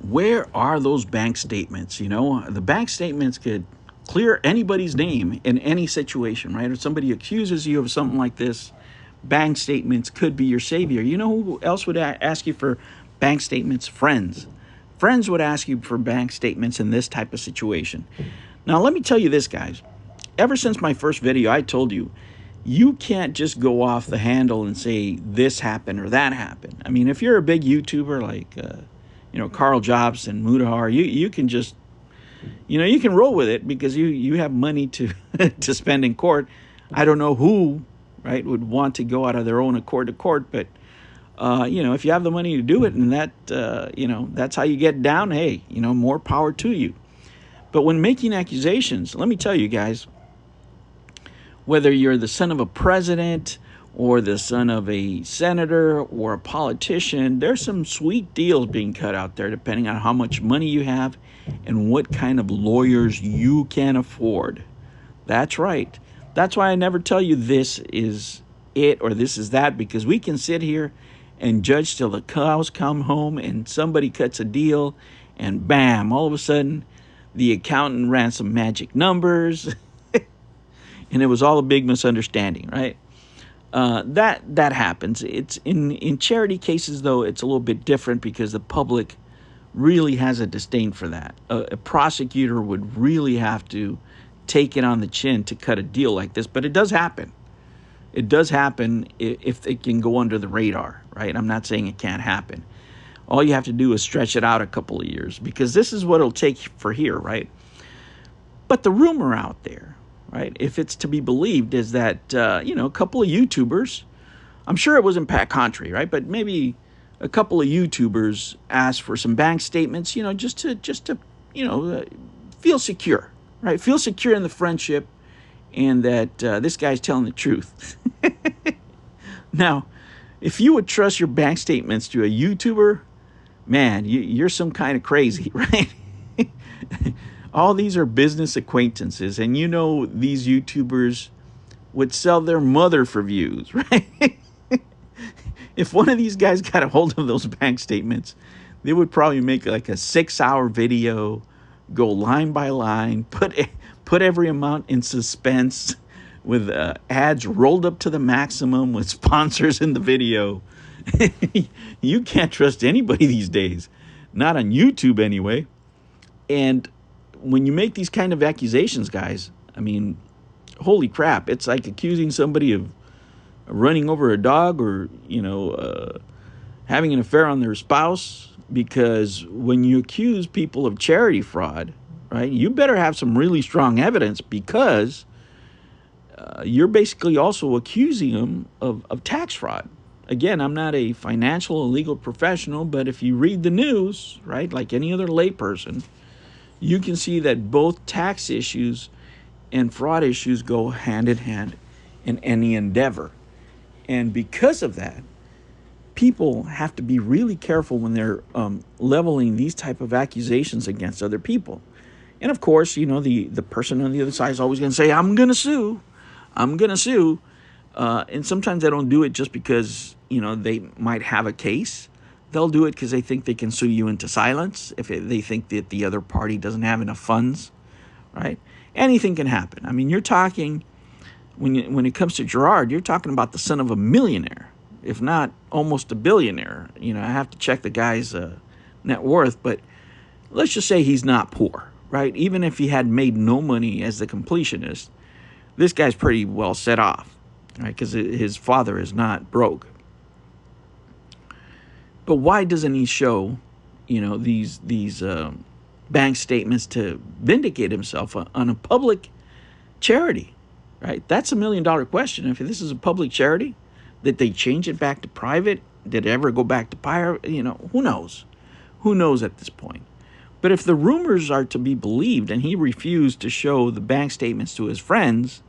where are those bank statements? You know, the bank statements could clear anybody's name in any situation, right? If somebody accuses you of something like this, bank statements could be your savior. You know who else would ask you for bank statements? Friends. Friends would ask you for bank statements in this type of situation. Now, let me tell you this, guys. Ever since my first video, I told you, you can't just go off the handle and say this happened or that happened. I mean, if you're a big YouTuber like, Carl Jobs and Mudahar, you can just, you can roll with it because you have money to to spend in court. I don't know who, right, would want to go out of their own accord to court, but if you have the money to do it and that, that's how you get down, hey, more power to you. But when making accusations, let me tell you guys, whether you're the son of a president or the son of a senator or a politician, there's some sweet deals being cut out there depending on how much money you have and what kind of lawyers you can afford. That's right. That's why I never tell you this is it or this is that, because we can sit here and judge till the cows come home and somebody cuts a deal and bam, all of a sudden the accountant ran some magic numbers and it was all a big misunderstanding, right? That happens. It's in charity cases, though, it's a little bit different because the public really has a disdain for that. A prosecutor would really have to take it on the chin to cut a deal like this, but it does happen. It does happen if it can go under the radar, right? I'm not saying it can't happen. All you have to do is stretch it out a couple of years because this is what it'll take for here, right? But the rumor out there, right, if it's to be believed, is that, a couple of YouTubers, I'm sure it wasn't Pat Contry, right, but maybe a couple of YouTubers asked for some bank statements, just to feel secure, right? Feel secure in the friendship and that this guy's telling the truth. Now, if you would trust your bank statements to a YouTuber, man, you're some kind of crazy, right? All these are business acquaintances, and these YouTubers would sell their mother for views, right? If one of these guys got a hold of those bank statements, they would probably make like a 6-hour video, go line by line, put every amount in suspense with ads rolled up to the maximum with sponsors in the video. You can't trust anybody these days, not on YouTube anyway. And when you make these kind of accusations, guys, I mean, holy crap, it's like accusing somebody of running over a dog or, having an affair on their spouse, because when you accuse people of charity fraud, right, you better have some really strong evidence because you're basically also accusing them of tax fraud. Again, I'm not a financial or legal professional, but if you read the news, right, like any other layperson, you can see that both tax issues and fraud issues go hand in hand in any endeavor. And because of that, people have to be really careful when they're leveling these type of accusations against other people. And of course, the person on the other side is always going to say, I'm going to sue. I'm going to sue. And sometimes they don't do it just because, they might have a case. They'll do it because they think they can sue you into silence if they think that the other party doesn't have enough funds, right? Anything can happen. I mean, you're talking, when it comes to Gerard, you're talking about the son of a millionaire, if not almost a billionaire. I have to check the guy's net worth, but let's just say he's not poor, right? Even if he had made no money as the completionist, this guy's pretty well set off, right? Because his father is not broke. But why doesn't he show, these bank statements to vindicate himself on a public charity, right? That's $1 million question. If this is a public charity, did they change it back to private? Did it ever go back to pirate? Who knows? Who knows at this point? But if the rumors are to be believed and he refused to show the bank statements to his friends,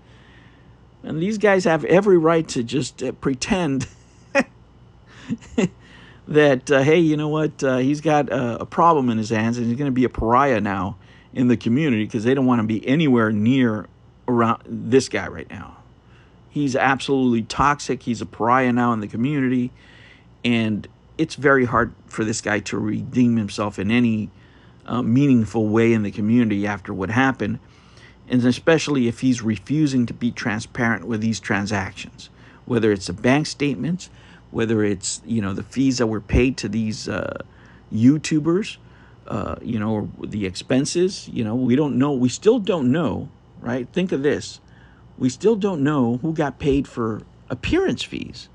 and these guys have every right to just pretend that, hey, you know what, he's got a problem in his hands and he's going to be a pariah now in the community because they don't want to be anywhere near around this guy right now. He's absolutely toxic. He's a pariah now in the community. And it's very hard for this guy to redeem himself in any meaningful way in the community after what happened, and especially if he's refusing to be transparent with these transactions, whether it's the bank statements, whether it's, you know, the fees that were paid to these YouTubers, you know, or the expenses. You know, we don't know. We still don't know, right? Think of this. We still don't know who got paid for appearance fees.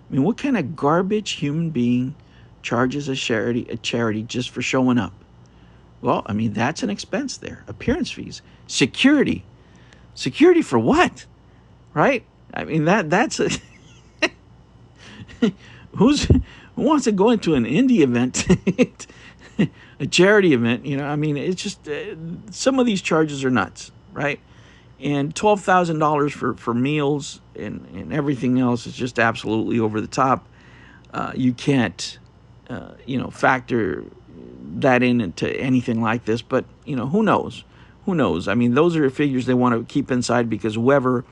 I mean, what kind of garbage human being charges a charity just for showing up? Well, I mean, that's an expense there. Appearance fees. Security. Security for what? Right? I mean, that's a who wants to go into an indie event, a charity event? You know, I mean, it's just some of these charges are nuts, right? And $12,000 for meals and everything else is just absolutely over the top. You can't, you know, factor that into anything like this. But, you know, who knows? Who knows? I mean, those are figures they want to keep inside, because whoever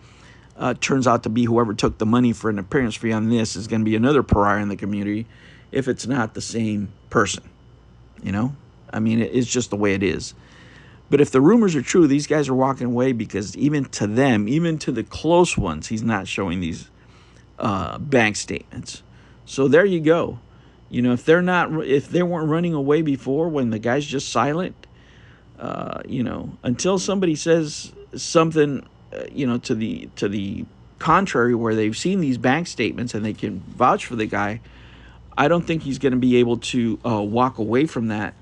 turns out to be whoever took the money for an appearance fee on this is going to be another pariah in the community if it's not the same person. You know? I mean, it's just the way it is. But if the rumors are true, these guys are walking away, because even to them, even to the close ones, he's not showing these bank statements. So there you go. You know, if they weren't running away before when the guy's just silent, you know, until somebody says something, you know, to the contrary, where they've seen these bank statements and they can vouch for the guy, I don't think he's going to be able to walk away from that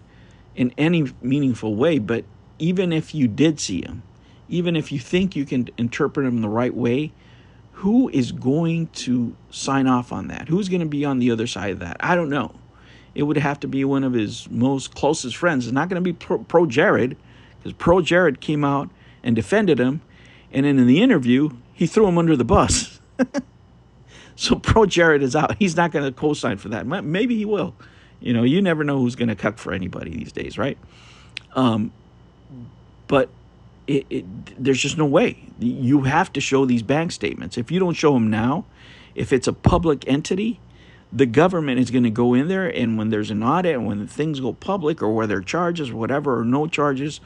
in any meaningful way. But even if you did see him, even if you think you can interpret him the right way, who is going to sign off on that? Who's going to be on the other side of that? I don't know. It would have to be one of his most closest friends. It's not going to be pro Jared, because pro Jared came out and defended him, and then in the interview, he threw him under the bus. So pro Jared is out. He's not going to co-sign for that. Maybe he will. You know, you never know who's going to cuck for anybody these days, right? But there's just no way. You have to show these bank statements. If you don't show them now, if it's a public entity, the government is going to go in there, and when there's an audit, and when things go public, or where there are charges or whatever, or no charges,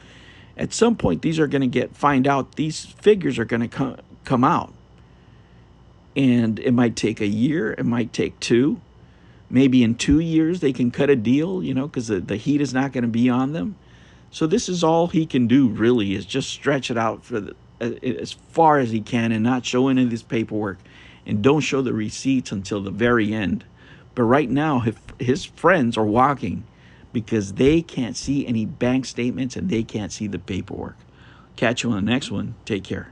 at some point these are going to find out, these figures are going to come out. And it might take a year, it might take two. Maybe in 2 years they can cut a deal, you know, because the heat is not going to be on them. So this is all he can do, really, is just stretch it out for as far as he can, and not show any of this paperwork, and don't show the receipts until the very end. But right now, his friends are walking because they can't see any bank statements and they can't see the paperwork. Catch you on the next one. Take care.